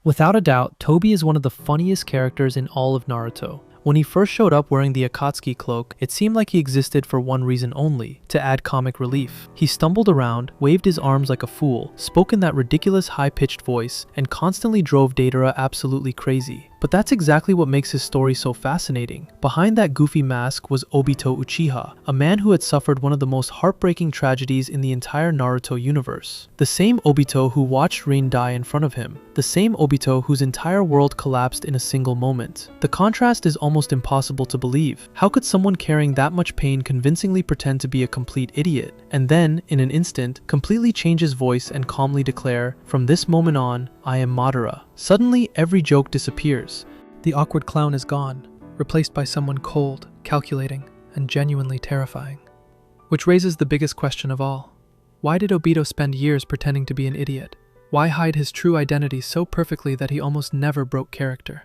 Without a doubt, Toby is one of the funniest characters in all of Naruto. When he first showed up wearing the Akatsuki cloak, it seemed like he existed for one reason only, to add comic relief. He stumbled around, waved his arms like a fool, spoke in that ridiculous high-pitched voice, and constantly drove Deidara absolutely crazy. But that's exactly what makes his story so fascinating. Behind that goofy mask was Obito Uchiha, a man who had suffered one of the most heartbreaking tragedies in the entire Naruto universe. The same Obito who watched Rin die in front of him. The same Obito whose entire world collapsed in a single moment. The contrast is almost impossible to believe. How could someone carrying that much pain convincingly pretend to be a complete idiot, and then, in an instant, completely change his voice and calmly declare, "From this moment on, I am Madara." Suddenly, every joke disappears. The awkward clown is gone, replaced by someone cold, calculating, and genuinely terrifying. Which raises the biggest question of all. Why did Obito spend years pretending to be an idiot? Why hide his true identity so perfectly that he almost never broke character?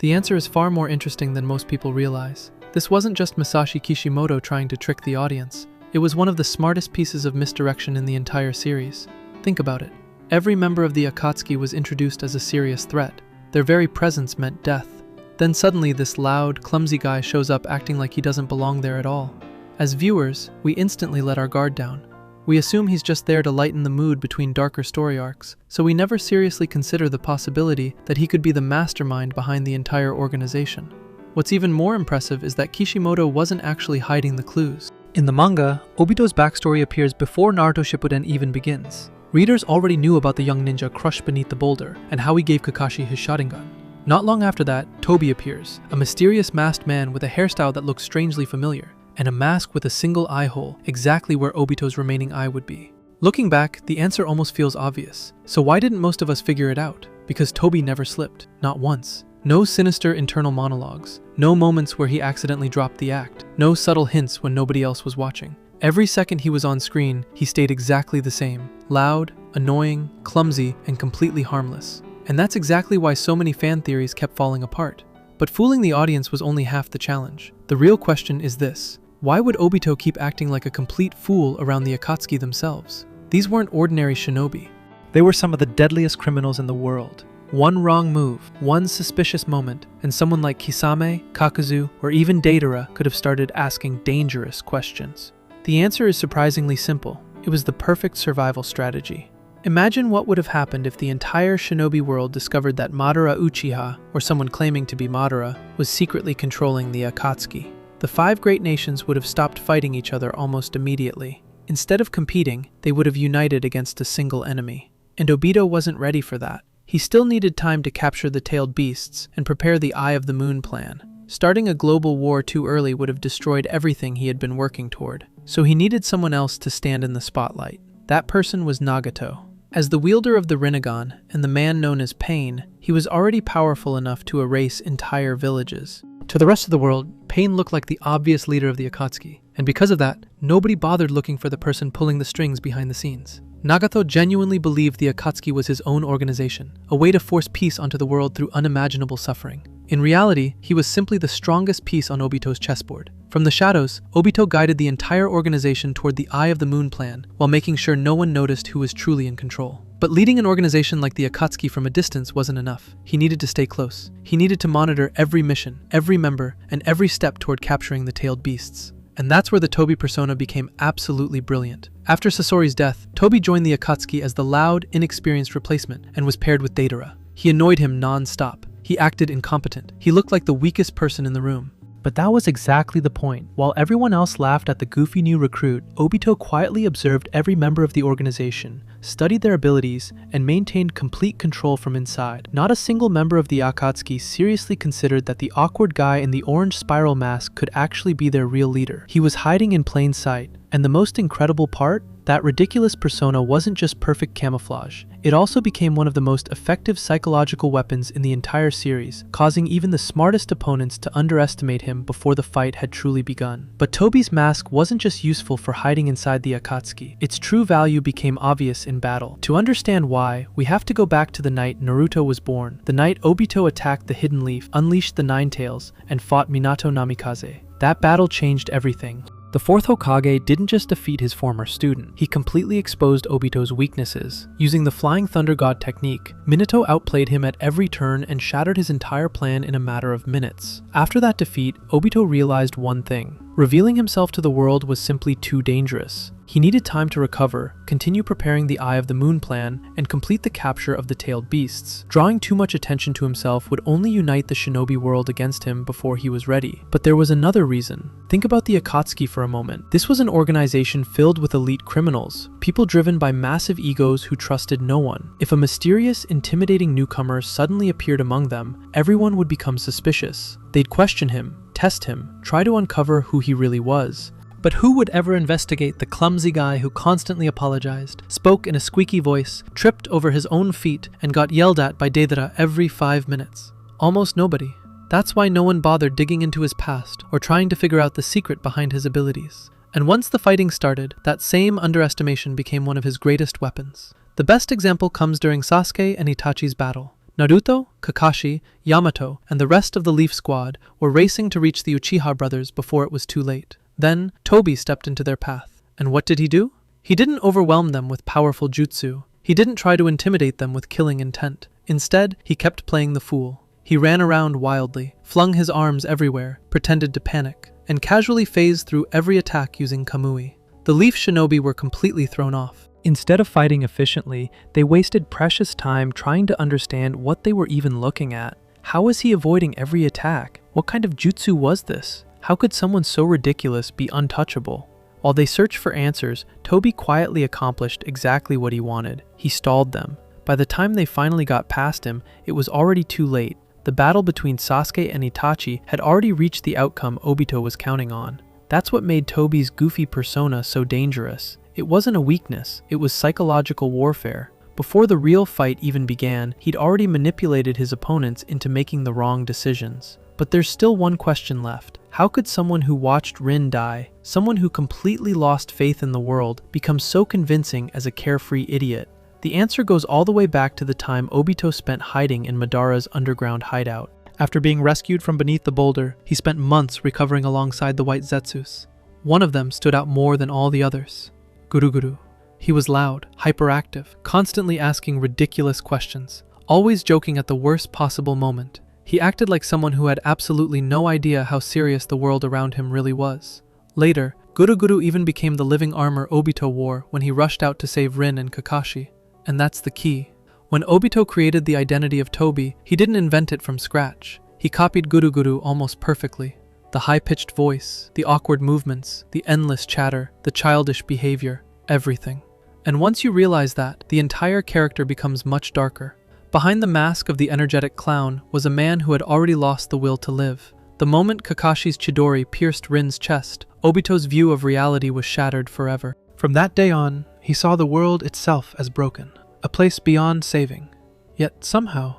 The answer is far more interesting than most people realize. This wasn't just Masashi Kishimoto trying to trick the audience. It was one of the smartest pieces of misdirection in the entire series. Think about it. Every member of the Akatsuki was introduced as a serious threat. Their very presence meant death. Then suddenly this loud, clumsy guy shows up acting like he doesn't belong there at all. As viewers, we instantly let our guard down. We assume he's just there to lighten the mood between darker story arcs, so we never seriously consider the possibility that he could be the mastermind behind the entire organization. What's even more impressive is that Kishimoto wasn't actually hiding the clues. In the manga, Obito's backstory appears before Naruto Shippuden even begins. Readers already knew about the young ninja crushed beneath the boulder, and how he gave Kakashi his Sharingan. Not long after that, Toby appears, a mysterious masked man with a hairstyle that looks strangely familiar, and a mask with a single eye hole, exactly where Obito's remaining eye would be. Looking back, the answer almost feels obvious. So why didn't most of us figure it out? Because Toby never slipped, not once. No sinister internal monologues, no moments where he accidentally dropped the act, no subtle hints when nobody else was watching. Every second he was on screen, he stayed exactly the same. Loud, annoying, clumsy, and completely harmless. And that's exactly why so many fan theories kept falling apart. But fooling the audience was only half the challenge. The real question is this: why would Obito keep acting like a complete fool around the Akatsuki themselves? These weren't ordinary shinobi. They were some of the deadliest criminals in the world. One wrong move, one suspicious moment, and someone like Kisame, Kakuzu, or even Deidara could have started asking dangerous questions. The answer is surprisingly simple. It was the perfect survival strategy. Imagine what would have happened if the entire shinobi world discovered that Madara Uchiha, or someone claiming to be Madara, was secretly controlling the Akatsuki. The 5 great nations would have stopped fighting each other almost immediately. Instead of competing, they would have united against a single enemy. And Obito wasn't ready for that. He still needed time to capture the tailed beasts and prepare the Eye of the Moon plan. Starting a global war too early would have destroyed everything he had been working toward. So he needed someone else to stand in the spotlight. That person was Nagato. As the wielder of the Rinnegan and the man known as Pain, he was already powerful enough to erase entire villages. To the rest of the world, Pain looked like the obvious leader of the Akatsuki, and because of that, nobody bothered looking for the person pulling the strings behind the scenes. Nagato genuinely believed the Akatsuki was his own organization, a way to force peace onto the world through unimaginable suffering. In reality, he was simply the strongest piece on Obito's chessboard. From the shadows, Obito guided the entire organization toward the Eye of the Moon plan, while making sure no one noticed who was truly in control. But leading an organization like the Akatsuki from a distance wasn't enough. He needed to stay close. He needed to monitor every mission, every member, and every step toward capturing the tailed beasts. And that's where the Toby persona became absolutely brilliant. After Sasori's death, Toby joined the Akatsuki as the loud, inexperienced replacement and was paired with Deidara. He annoyed him non-stop. He acted incompetent. He looked like the weakest person in the room. But that was exactly the point. While everyone else laughed at the goofy new recruit, Obito quietly observed every member of the organization, studied their abilities, and maintained complete control from inside. Not a single member of the Akatsuki seriously considered that the awkward guy in the orange spiral mask could actually be their real leader. He was hiding in plain sight. And the most incredible part? That ridiculous persona wasn't just perfect camouflage. It also became one of the most effective psychological weapons in the entire series, causing even the smartest opponents to underestimate him before the fight had truly begun. But Toby's mask wasn't just useful for hiding inside the Akatsuki. Its true value became obvious in battle. To understand why, we have to go back to the night Naruto was born, the night Obito attacked the Hidden Leaf, unleashed the Nine Tails, and fought Minato Namikaze. That battle changed everything. The fourth Hokage didn't just defeat his former student, he completely exposed Obito's weaknesses. Using the Flying Thunder God technique, Minato outplayed him at every turn and shattered his entire plan in a matter of minutes. After that defeat, Obito realized one thing. Revealing himself to the world was simply too dangerous. He needed time to recover, continue preparing the Eye of the Moon plan, and complete the capture of the tailed beasts. Drawing too much attention to himself would only unite the shinobi world against him before he was ready. But there was another reason. Think about the Akatsuki for a moment. This was an organization filled with elite criminals, people driven by massive egos who trusted no one. If a mysterious, intimidating newcomer suddenly appeared among them, everyone would become suspicious. They'd question him, test him, try to uncover who he really was. But who would ever investigate the clumsy guy who constantly apologized, spoke in a squeaky voice, tripped over his own feet, and got yelled at by Deidara every 5 minutes? Almost nobody. That's why no one bothered digging into his past or trying to figure out the secret behind his abilities. And once the fighting started, that same underestimation became one of his greatest weapons. The best example comes during Sasuke and Itachi's battle. Naruto, Kakashi, Yamato, and the rest of the Leaf Squad were racing to reach the Uchiha brothers before it was too late. Then, Toby stepped into their path. And what did he do? He didn't overwhelm them with powerful jutsu. He didn't try to intimidate them with killing intent. Instead, he kept playing the fool. He ran around wildly, flung his arms everywhere, pretended to panic, and casually phased through every attack using Kamui. The Leaf Shinobi were completely thrown off. Instead of fighting efficiently, they wasted precious time trying to understand what they were even looking at. How was he avoiding every attack? What kind of jutsu was this? How could someone so ridiculous be untouchable? While they searched for answers, Toby quietly accomplished exactly what he wanted. He stalled them. By the time they finally got past him, it was already too late. The battle between Sasuke and Itachi had already reached the outcome Obito was counting on. That's what made Toby's goofy persona so dangerous. It wasn't a weakness, it was psychological warfare. Before the real fight even began, he'd already manipulated his opponents into making the wrong decisions. But there's still one question left. How could someone who watched Rin die, someone who completely lost faith in the world, become so convincing as a carefree idiot? The answer goes all the way back to the time Obito spent hiding in Madara's underground hideout. After being rescued from beneath the boulder, he spent months recovering alongside the White Zetsus. One of them stood out more than all the others. Guru. He was loud, hyperactive, constantly asking ridiculous questions, always joking at the worst possible moment. He acted like someone who had absolutely no idea how serious the world around him really was. Later, Guru even became the living armor Obito wore when he rushed out to save Rin and Kakashi. And that's the key. When Obito created the identity of Toby, he didn't invent it from scratch. He copied Guru almost perfectly. The high-pitched voice, the awkward movements, the endless chatter, the childish behavior, everything. And once you realize that, the entire character becomes much darker. Behind the mask of the energetic clown was a man who had already lost the will to live. The moment Kakashi's Chidori pierced Rin's chest, Obito's view of reality was shattered forever. From that day on, he saw the world itself as broken, a place beyond saving. Yet somehow,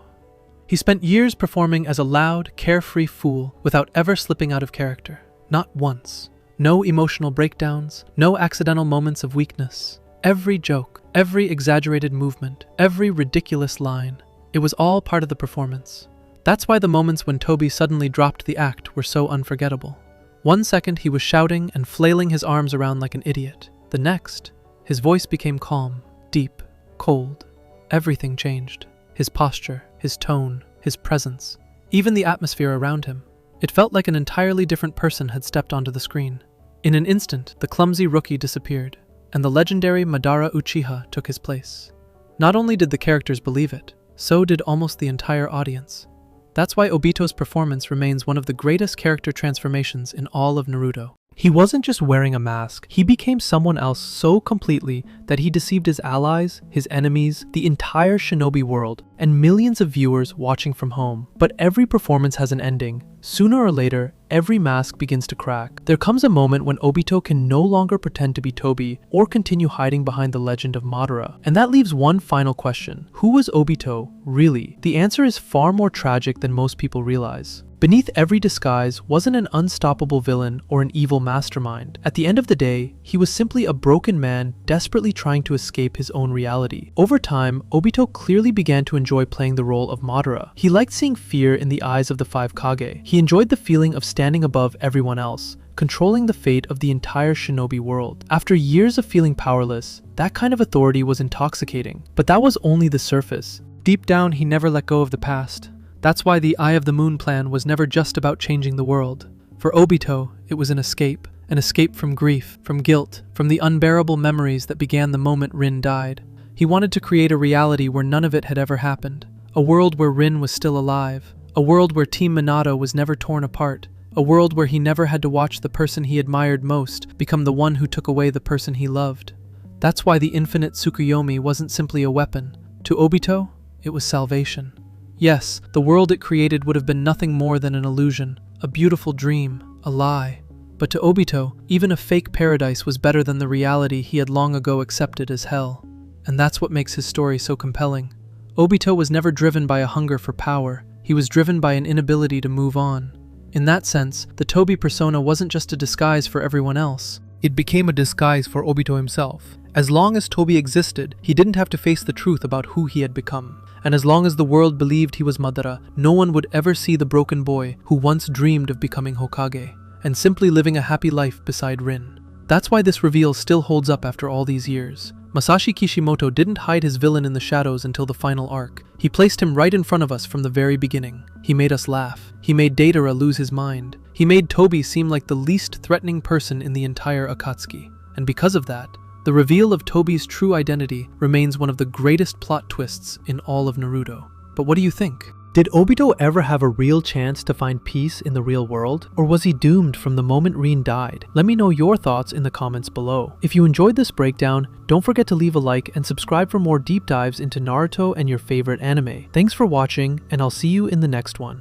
he spent years performing as a loud, carefree fool without ever slipping out of character. Not once. No emotional breakdowns, no accidental moments of weakness. Every joke, every exaggerated movement, every ridiculous line, it was all part of the performance. That's why the moments when Toby suddenly dropped the act were so unforgettable. 1 second he was shouting and flailing his arms around like an idiot. The next, his voice became calm, deep, cold. Everything changed. His posture, his tone, his presence, even the atmosphere around him. It felt like an entirely different person had stepped onto the screen. In an instant, the clumsy rookie disappeared, and the legendary Madara Uchiha took his place. Not only did the characters believe it, so did almost the entire audience. That's why Obito's performance remains one of the greatest character transformations in all of Naruto. He wasn't just wearing a mask, he became someone else so completely that he deceived his allies, his enemies, the entire shinobi world, and millions of viewers watching from home. But every performance has an ending. Sooner or later, every mask begins to crack. There comes a moment when Obito can no longer pretend to be Toby or continue hiding behind the legend of Madara. And that leaves one final question. Who was Obito, really? The answer is far more tragic than most people realize. Beneath every disguise wasn't an unstoppable villain or an evil mastermind. At the end of the day, he was simply a broken man desperately trying to escape his own reality. Over time, Obito clearly began to enjoy playing the role of Madara. He liked seeing fear in the eyes of the 5 Kage. He enjoyed the feeling of standing standing above everyone else, controlling the fate of the entire shinobi world. After years of feeling powerless, that kind of authority was intoxicating. But that was only the surface. Deep down, he never let go of the past. That's why the Eye of the Moon plan was never just about changing the world. For Obito, it was an escape from grief, from guilt, from the unbearable memories that began the moment Rin died. He wanted to create a reality where none of it had ever happened. A world where Rin was still alive. A world where Team Minato was never torn apart. A world where he never had to watch the person he admired most become the one who took away the person he loved. That's why the infinite Tsukuyomi wasn't simply a weapon. To Obito, it was salvation. Yes, the world it created would have been nothing more than an illusion, a beautiful dream, a lie. But to Obito, even a fake paradise was better than the reality he had long ago accepted as hell. And that's what makes his story so compelling. Obito was never driven by a hunger for power. He was driven by an inability to move on. In that sense, the Toby persona wasn't just a disguise for everyone else. It became a disguise for Obito himself. As long as Toby existed, he didn't have to face the truth about who he had become. And as long as the world believed he was Madara, no one would ever see the broken boy who once dreamed of becoming Hokage, and simply living a happy life beside Rin. That's why this reveal still holds up after all these years. Masashi Kishimoto didn't hide his villain in the shadows until the final arc. He placed him right in front of us from the very beginning. He made us laugh. He made Deidara lose his mind. He made Toby seem like the least threatening person in the entire Akatsuki. And because of that, the reveal of Toby's true identity remains one of the greatest plot twists in all of Naruto. But what do you think? Did Obito ever have a real chance to find peace in the real world? Or was he doomed from the moment Rin died? Let me know your thoughts in the comments below. If you enjoyed this breakdown, don't forget to leave a like and subscribe for more deep dives into Naruto and your favorite anime. Thanks for watching, and I'll see you in the next one.